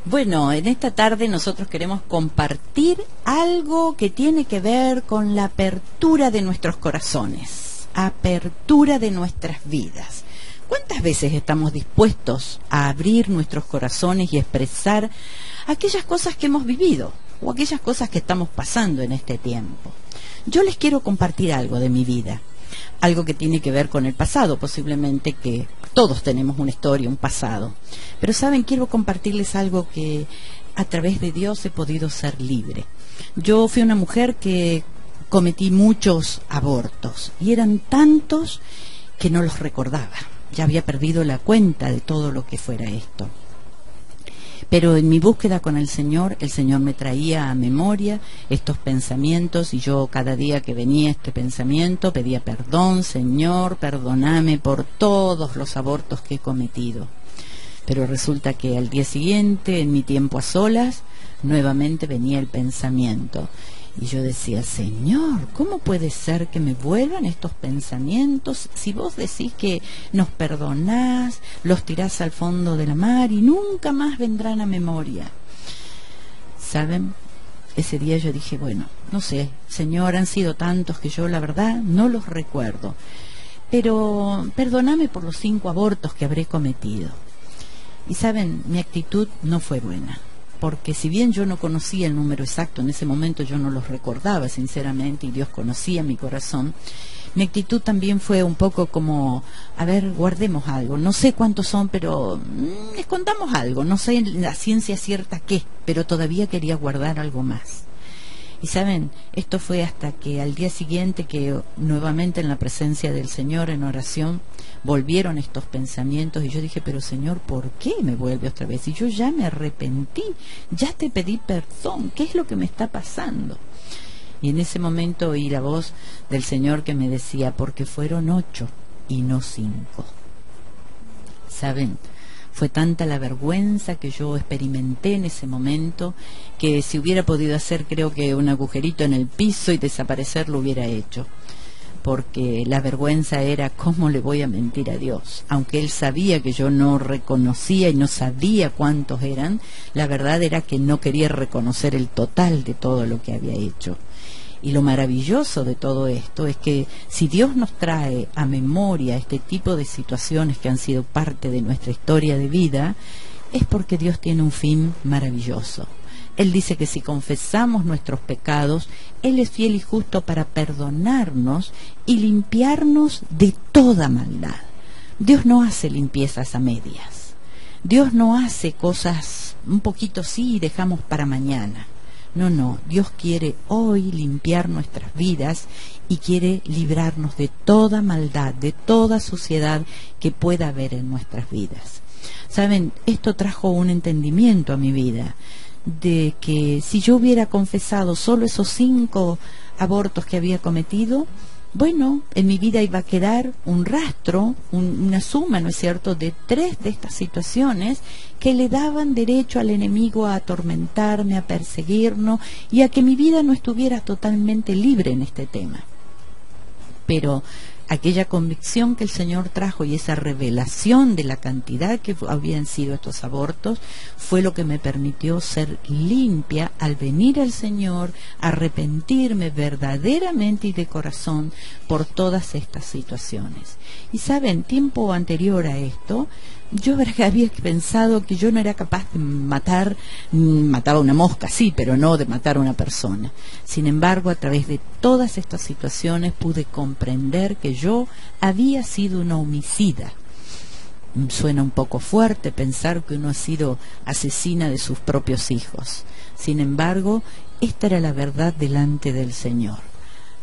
Bueno, en esta tarde nosotros queremos compartir algo que tiene que ver con la apertura de nuestros corazones, apertura de nuestras vidas. ¿Cuántas veces estamos dispuestos a abrir nuestros corazones y expresar aquellas cosas que hemos vivido o aquellas cosas que estamos pasando en este tiempo? Yo les quiero compartir algo de mi vida, algo que tiene que ver con el pasado, posiblemente que todos tenemos una historia, un pasado. Pero saben, quiero compartirles algo que a través de Dios he podido ser libre. Yo fui una mujer que cometí muchos abortos y eran tantos que no los recordaba. Ya había perdido la cuenta de todo lo que fuera esto. Pero en mi búsqueda con el Señor me traía a memoria estos pensamientos y yo cada día que venía este pensamiento pedía perdón, Señor, perdóname por todos los abortos que he cometido. Pero resulta que al día siguiente, en mi tiempo a solas, nuevamente venía el pensamiento. Y yo decía, Señor, ¿cómo puede ser que me vuelvan estos pensamientos si vos decís que nos perdonás, los tirás al fondo de la mar y nunca más vendrán a memoria? ¿Saben? Ese día yo dije, bueno, no sé, Señor, han sido tantos que yo la verdad no los recuerdo. Pero perdóname por los 5 abortos que habré cometido. Y saben, mi actitud no fue buena. Porque si bien yo no conocía el número exacto, en ese momento yo no los recordaba sinceramente y Dios conocía mi corazón, mi actitud también fue un poco como, a ver, guardemos algo, no sé cuántos son, pero escondamos algo, no sé la ciencia cierta qué, pero todavía quería guardar algo más. Y saben, esto fue hasta que al día siguiente que nuevamente en la presencia del Señor en oración volvieron estos pensamientos y yo dije, pero Señor, ¿por qué me vuelve otra vez? Y yo ya me arrepentí, ya te pedí perdón, ¿qué es lo que me está pasando? Y en ese momento oí la voz del Señor que me decía, porque fueron 8 y no 5. ¿Saben? Fue tanta la vergüenza que yo experimenté en ese momento que si hubiera podido hacer creo que un agujerito en el piso y desaparecer lo hubiera hecho. Porque la vergüenza era cómo le voy a mentir a Dios. Aunque Él sabía que yo no reconocía y no sabía cuántos eran, la verdad era que no quería reconocer el total de todo lo que había hecho. Y lo maravilloso de todo esto es que si Dios nos trae a memoria este tipo de situaciones que han sido parte de nuestra historia de vida, es porque Dios tiene un fin maravilloso. Él dice que si confesamos nuestros pecados, Él es fiel y justo para perdonarnos y limpiarnos de toda maldad. Dios no hace limpiezas a medias. Dios no hace cosas un poquito sí y dejamos para mañana. No, Dios quiere hoy limpiar nuestras vidas y quiere librarnos de toda maldad, de toda suciedad que pueda haber en nuestras vidas. Saben, esto trajo un entendimiento a mi vida, de que si yo hubiera confesado solo esos 5 abortos que había cometido, bueno, en mi vida iba a quedar un rastro, una suma, ¿no es cierto?, de 3 de estas situaciones que le daban derecho al enemigo a atormentarme, a perseguirnos y a que mi vida no estuviera totalmente libre en este tema. Pero aquella convicción que el Señor trajo y esa revelación de la cantidad que habían sido estos abortos fue lo que me permitió ser limpia al venir al Señor, arrepentirme verdaderamente y de corazón por todas estas situaciones. Y saben, tiempo anterior a esto, yo había pensado que yo no era capaz de mataba una mosca, sí, pero no de matar a una persona. Sin embargo, a través de todas estas situaciones pude comprender que yo había sido una homicida. Suena un poco fuerte pensar que uno ha sido asesina de sus propios hijos. Sin embargo, esta era la verdad delante del Señor.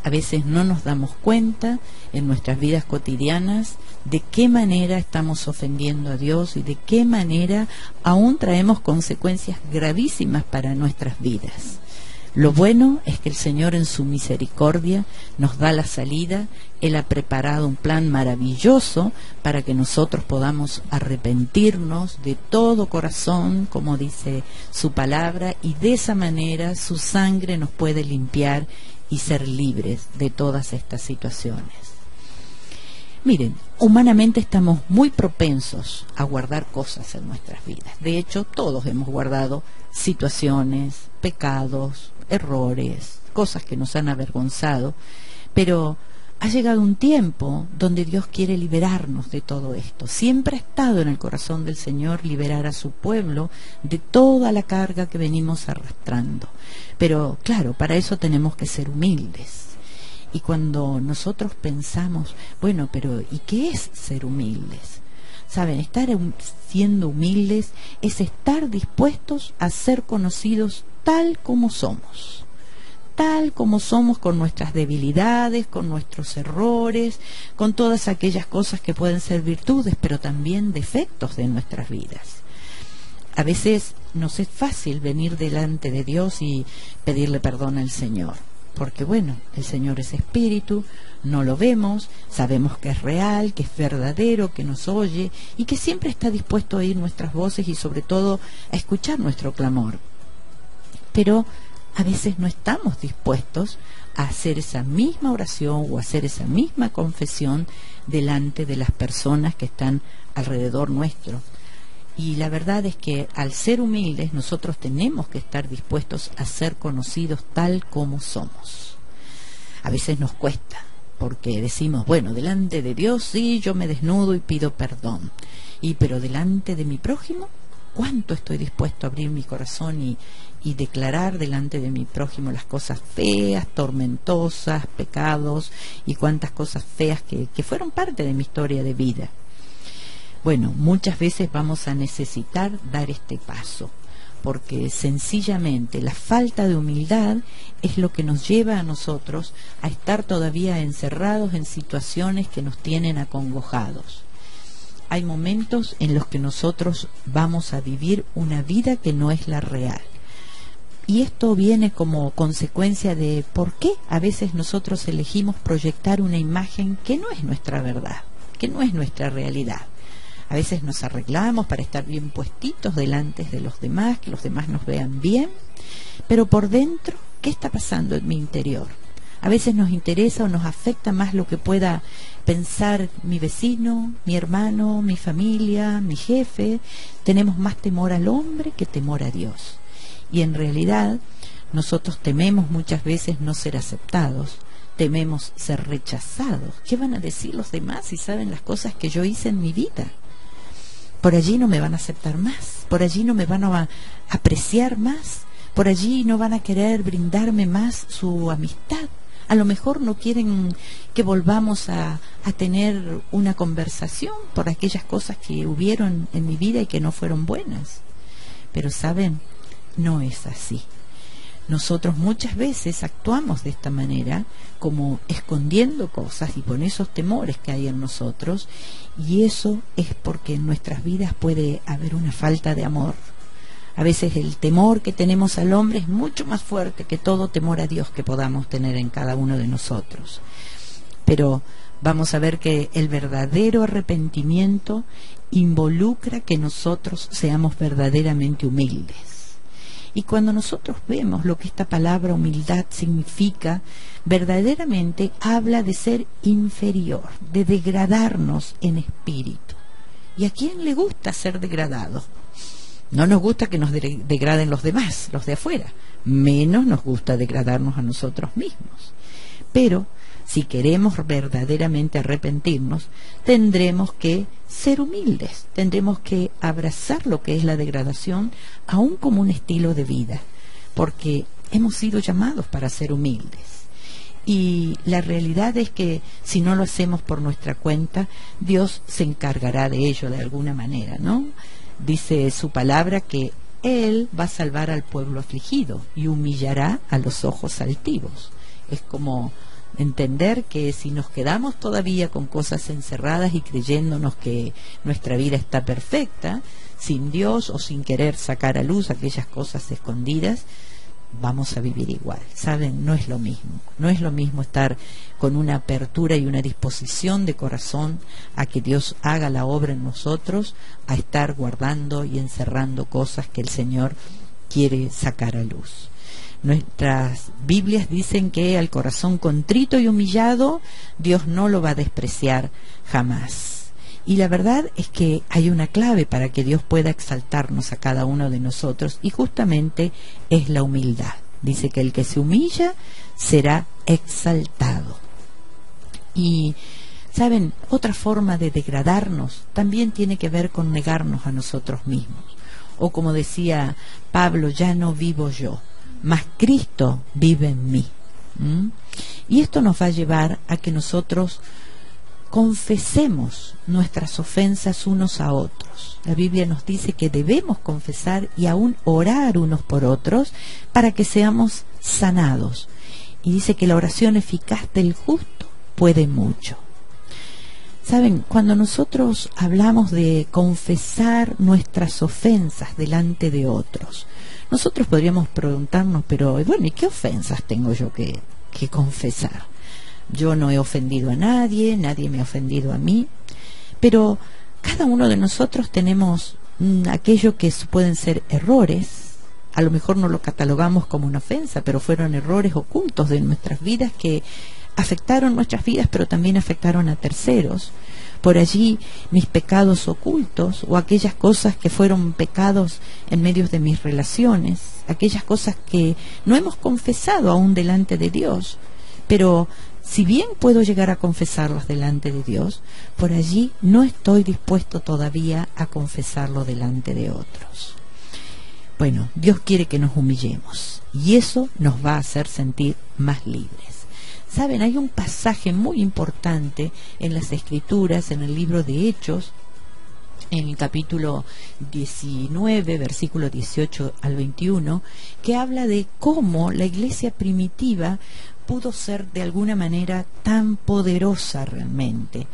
A veces no nos damos cuenta en nuestras vidas cotidianas de qué manera estamos ofendiendo a Dios y de qué manera aún traemos consecuencias gravísimas para nuestras vidas. Lo bueno es que el Señor en su misericordia nos da la salida. Él ha preparado un plan maravilloso para que nosotros podamos arrepentirnos de todo corazón, como dice su palabra, y de esa manera su sangre nos puede limpiar y ser libres de todas estas situaciones. Miren, humanamente estamos muy propensos a guardar cosas en nuestras vidas. De hecho, todos hemos guardado situaciones, pecados, errores, cosas que nos han avergonzado, pero ha llegado un tiempo donde Dios quiere liberarnos de todo esto. Siempre ha estado en el corazón del Señor liberar a su pueblo de toda la carga que venimos arrastrando. Pero claro, para eso tenemos que ser humildes. Y cuando nosotros pensamos, bueno, pero ¿y qué es ser humildes? Saben, siendo humildes es estar dispuestos a ser conocidos tal como somos con nuestras debilidades, con nuestros errores, con todas aquellas cosas que pueden ser virtudes, pero también defectos de nuestras vidas. A veces nos es fácil venir delante de Dios y pedirle perdón al Señor, porque bueno, el Señor es espíritu, no lo vemos, sabemos que es real, que es verdadero, que nos oye y que siempre está dispuesto a oír nuestras voces y sobre todo a escuchar nuestro clamor. Pero a veces no estamos dispuestos a hacer esa misma oración o a hacer esa misma confesión delante de las personas que están alrededor nuestro. Y la verdad es que al ser humildes nosotros tenemos que estar dispuestos a ser conocidos tal como somos. A veces nos cuesta, porque decimos, bueno, delante de Dios sí, yo me desnudo y pido perdón. Pero delante de mi prójimo, ¿cuánto estoy dispuesto a abrir mi corazón y declarar delante de mi prójimo las cosas feas, tormentosas, pecados y cuántas cosas feas que fueron parte de mi historia de vida? Bueno, muchas veces vamos a necesitar dar este paso, porque sencillamente la falta de humildad es lo que nos lleva a nosotros a estar todavía encerrados en situaciones que nos tienen acongojados. Hay momentos en los que nosotros vamos a vivir una vida que no es la real. Y esto viene como consecuencia de por qué a veces nosotros elegimos proyectar una imagen que no es nuestra verdad, que no es nuestra realidad. A veces nos arreglamos para estar bien puestitos delante de los demás, que los demás nos vean bien, pero por dentro, ¿qué está pasando en mi interior? A veces nos interesa o nos afecta más lo que pueda pensar mi vecino, mi hermano, mi familia, mi jefe. Tenemos más temor al hombre que temor a Dios. Y en realidad nosotros tememos muchas veces no ser aceptados, tememos ser rechazados. ¿Qué van a decir los demás si saben las cosas que yo hice en mi vida? Por allí no me van a aceptar más, por allí no me van a apreciar más, por allí no van a querer brindarme más su amistad. A lo mejor no quieren que volvamos a tener una conversación por aquellas cosas que hubieron en mi vida y que no fueron buenas. Pero ¿saben? No es así. Nosotros muchas veces actuamos de esta manera, como escondiendo cosas y con esos temores que hay en nosotros, y eso es porque en nuestras vidas puede haber una falta de amor. A veces el temor que tenemos al hombre es mucho más fuerte que todo temor a Dios que podamos tener en cada uno de nosotros. Pero vamos a ver que el verdadero arrepentimiento involucra que nosotros seamos verdaderamente humildes. Y cuando nosotros vemos lo que esta palabra humildad significa, verdaderamente habla de ser inferior, de degradarnos en espíritu. ¿Y a quién le gusta ser degradado? No nos gusta que nos degraden los demás, los de afuera. Menos nos gusta degradarnos a nosotros mismos. Pero si queremos verdaderamente arrepentirnos, tendremos que ser humildes, tendremos que abrazar lo que es la degradación, aún como un estilo de vida, porque hemos sido llamados para ser humildes. Y la realidad es que si no lo hacemos por nuestra cuenta, Dios se encargará de ello de alguna manera, ¿no? Dice su palabra que Él va a salvar al pueblo afligido y humillará a los ojos altivos. Es como entender que si nos quedamos todavía con cosas encerradas y creyéndonos que nuestra vida está perfecta, sin Dios o sin querer sacar a luz aquellas cosas escondidas, vamos a vivir igual. ¿Saben? No es lo mismo. No es lo mismo estar con una apertura y una disposición de corazón a que Dios haga la obra en nosotros, a estar guardando y encerrando cosas que el Señor quiere sacar a luz. Nuestras Biblias dicen que al corazón contrito y humillado Dios no lo va a despreciar jamás. Y la verdad es que hay una clave para que Dios pueda exaltarnos a cada uno de nosotros, y justamente es la humildad. Dice que el que se humilla será exaltado. Y ¿saben? Otra forma de degradarnos también tiene que ver con negarnos a nosotros mismos. O como decía Pablo, ya no vivo yo, mas Cristo vive en mí. Y esto nos va a llevar a que nosotros confesemos nuestras ofensas unos a otros. La Biblia nos dice que debemos confesar y aún orar unos por otros para que seamos sanados. Y dice que la oración eficaz del justo puede mucho. Saben, cuando nosotros hablamos de confesar nuestras ofensas delante de otros, nosotros podríamos preguntarnos, pero bueno, ¿y qué ofensas tengo yo que confesar? Yo no he ofendido a nadie, nadie me ha ofendido a mí, pero cada uno de nosotros tenemos aquello que pueden ser errores. A lo mejor no lo catalogamos como una ofensa, pero fueron errores ocultos de nuestras vidas que afectaron nuestras vidas, pero también afectaron a terceros. Por allí mis pecados ocultos, o aquellas cosas que fueron pecados en medio de mis relaciones, aquellas cosas que no hemos confesado aún delante de Dios, pero si bien puedo llegar a confesarlas delante de Dios, por allí no estoy dispuesto todavía a confesarlo delante de otros. Bueno, Dios quiere que nos humillemos, y eso nos va a hacer sentir más libres. Saben, hay un pasaje muy importante en las Escrituras, en el libro de Hechos, en el capítulo 19, versículo 18 al 21, que habla de cómo la iglesia primitiva pudo ser de alguna manera tan poderosa realmente.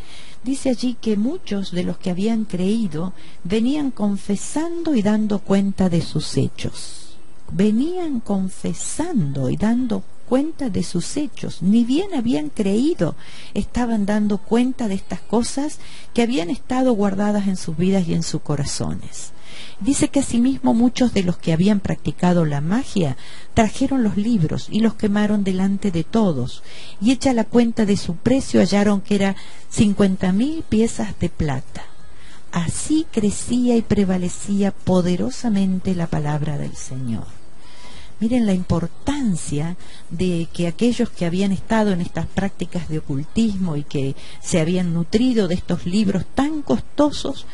Dice allí que muchos de los que habían creído venían confesando y dando cuenta de sus hechos. Venían confesando y dando cuenta de sus hechos. Ni bien habían creído, estaban dando cuenta de estas cosas que habían estado guardadas en sus vidas y en sus corazones. Dice que asimismo muchos de los que habían practicado la magia trajeron los libros y los quemaron delante de todos, y hecha la cuenta de su precio hallaron que era 50,000 piezas de plata. Así crecía y prevalecía poderosamente la palabra del Señor. Miren la importancia de que aquellos que habían estado en estas prácticas de ocultismo y que se habían nutrido de estos libros tan costosos,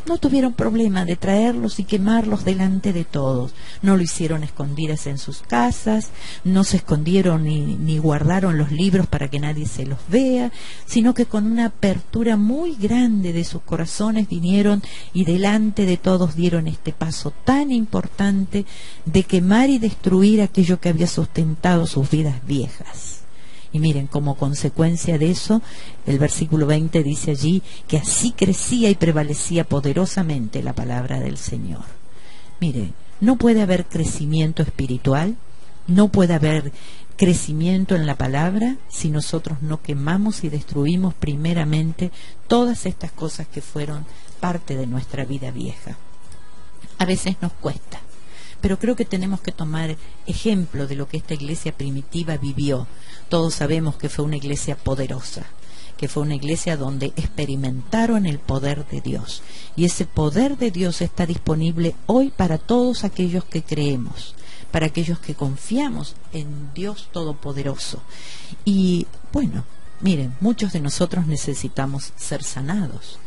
no tuvieron problema de traerlos y quemarlos delante de todos. No lo hicieron escondidas en sus casas, no se escondieron ni guardaron los libros para que nadie se los vea, sino que con una apertura muy grande de sus corazones vinieron y delante de todos dieron este paso tan importante de quemar y destruir aquello que había sustentado sus vidas viejas. Y miren, como consecuencia de eso, el versículo 20 dice allí que así crecía y prevalecía poderosamente la palabra del Señor. Miren, no puede haber crecimiento espiritual, no puede haber crecimiento en la palabra si nosotros no quemamos y destruimos primeramente todas estas cosas que fueron parte de nuestra vida vieja. A veces nos cuesta, pero creo que tenemos que tomar ejemplo de lo que esta iglesia primitiva vivió. Todos sabemos que fue una iglesia poderosa, que fue una iglesia donde experimentaron el poder de Dios. Y ese poder de Dios está disponible hoy para todos aquellos que creemos, para aquellos que confiamos en Dios Todopoderoso. Y bueno, miren, muchos de nosotros necesitamos ser sanados.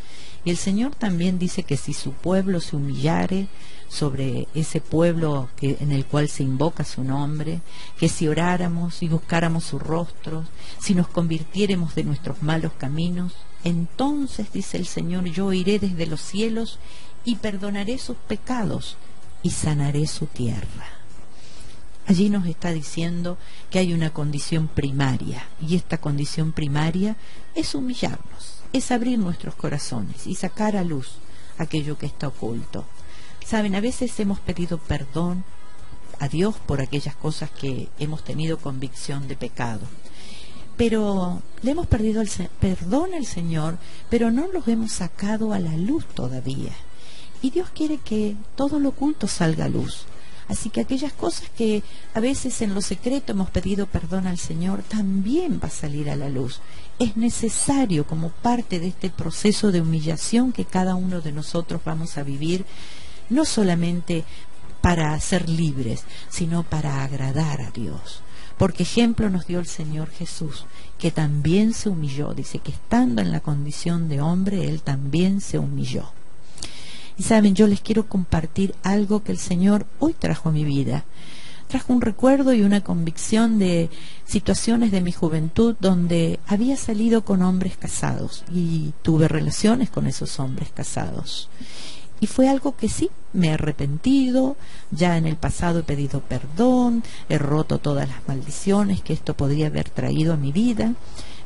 Y el Señor también dice que si su pueblo se humillare, sobre ese pueblo en el cual se invoca su nombre, que si oráramos y buscáramos su rostro, si nos convirtiéramos de nuestros malos caminos, entonces, dice el Señor, yo iré desde los cielos y perdonaré sus pecados y sanaré su tierra. Allí nos está diciendo que hay una condición primaria, y esta condición primaria es humillarnos, es abrir nuestros corazones y sacar a luz aquello que está oculto. Saben, a veces hemos pedido perdón a Dios por aquellas cosas que hemos tenido convicción de pecado, pero le hemos pedido perdón al Señor, pero no los hemos sacado a la luz todavía. Y Dios quiere que todo lo oculto salga a luz. Así que aquellas cosas que a veces en lo secreto hemos pedido perdón al Señor, también va a salir a la luz. Es necesario, como parte de este proceso de humillación que cada uno de nosotros vamos a vivir, no solamente para ser libres, sino para agradar a Dios. Porque ejemplo nos dio el Señor Jesús, que también se humilló. Dice que estando en la condición de hombre, Él también se humilló. Y saben, yo les quiero compartir algo que el Señor hoy trajo a mi vida. Trajo un recuerdo y una convicción de situaciones de mi juventud donde había salido con hombres casados y tuve relaciones con esos hombres casados. Y fue algo que sí, me he arrepentido, ya en el pasado he pedido perdón, he roto todas las maldiciones que esto podría haber traído a mi vida,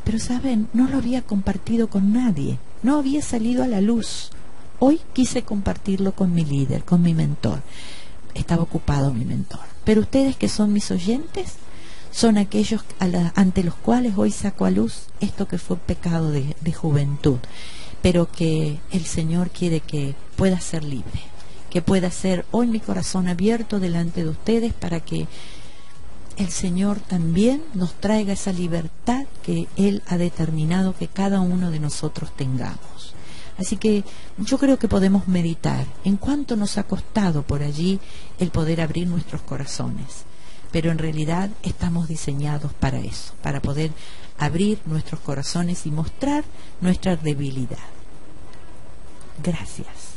pero saben, no lo había compartido con nadie, no había salido a la luz. Hoy quise compartirlo con mi líder, con mi mentor. Estaba ocupado mi mentor. Pero ustedes que son mis oyentes, son aquellos ante los cuales hoy saco a luz esto que fue pecado de juventud, pero que el Señor quiere que pueda ser libre, que pueda ser hoy mi corazón abierto delante de ustedes para que el Señor también nos traiga esa libertad que Él ha determinado que cada uno de nosotros tengamos. Así que yo creo que podemos meditar en cuánto nos ha costado por allí el poder abrir nuestros corazones, pero en realidad estamos diseñados para eso, para poder abrir nuestros corazones y mostrar nuestra debilidad. Gracias.